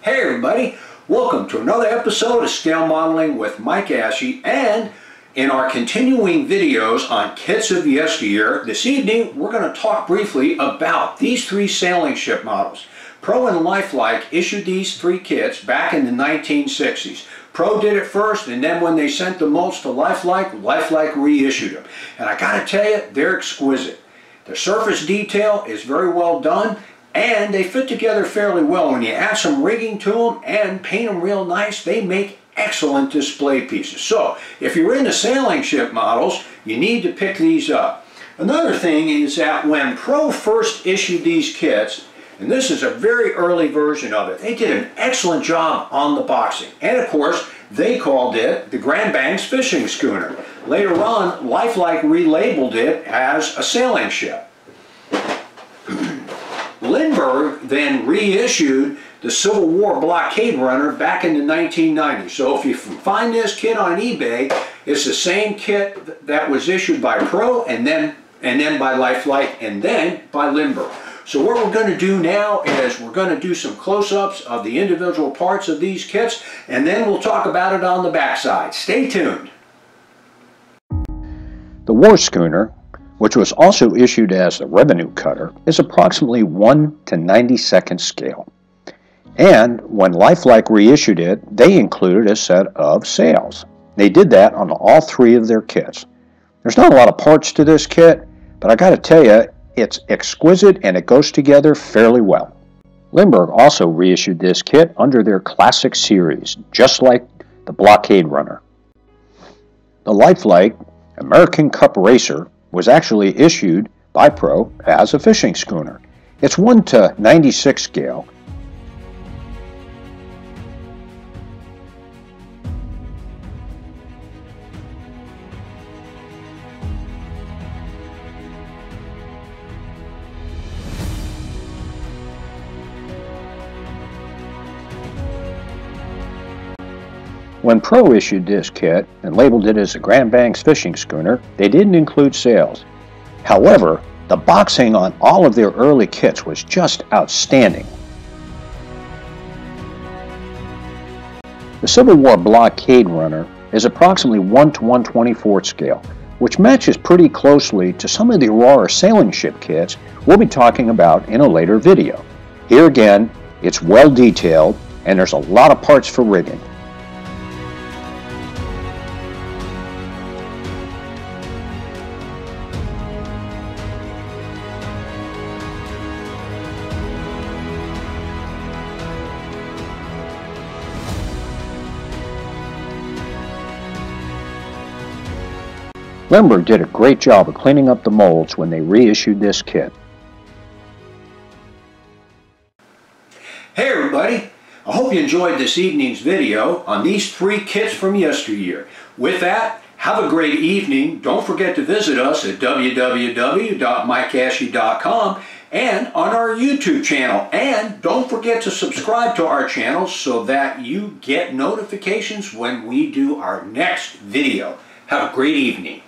Hey everybody, welcome to another episode of Scale Modeling with Mike Ashe, and in our continuing videos on kits of yesteryear, this evening we're going to talk briefly about these three sailing ship models. Pyro and Life Like issued these three kits back in the 1960s. Pro did it first, and then when they sent the molds to Life Like reissued them. And I gotta tell you, they're exquisite. The surface detail is very well done, and they fit together fairly well. When you add some rigging to them and paint them real nice, they make excellent display pieces. So if you're into sailing ship models, you need to pick these up. Another thing is that when Pro first issued these kits, and this is a very early version of it, they did an excellent job on the boxing. And of course, they called it the Grand Banks fishing schooner. Later on, Life Like relabeled it as a sailing ship. Lindberg then reissued the Civil War Blockade Runner back in the 1990s. So if you find this kit on eBay, it's the same kit that was issued by Pro and then by Life Like and then by Lindberg. So what we're going to do now is we're going to do some close-ups of the individual parts of these kits, and then we'll talk about it on the backside. Stay tuned. The War Schooner, which was also issued as the revenue cutter, is approximately 1 to 92nd scale. And when Life Like reissued it, they included a set of sails. They did that on all three of their kits. There's not a lot of parts to this kit, but I gotta tell you, it's exquisite and it goes together fairly well. Lindberg also reissued this kit under their classic series, just like the Blockade Runner. The Life Like American Cup Racer was actually issued by Pro as a fishing schooner. It's 1 to 96 scale. When Pro issued this kit and labeled it as a Grand Banks fishing schooner, they didn't include sails. However, the boxing on all of their early kits was just outstanding. The Civil War Blockade Runner is approximately 1 to 1/24 scale, which matches pretty closely to some of the Aurora sailing ship kits we'll be talking about in a later video. Here again, it's well detailed and there's a lot of parts for rigging. Lindberg did a great job of cleaning up the molds when they reissued this kit. Hey everybody, I hope you enjoyed this evening's video on these three kits from yesteryear. With that, have a great evening. Don't forget to visit us at www.mikeashe.com and on our YouTube channel. And don't forget to subscribe to our channel so that you get notifications when we do our next video. Have a great evening.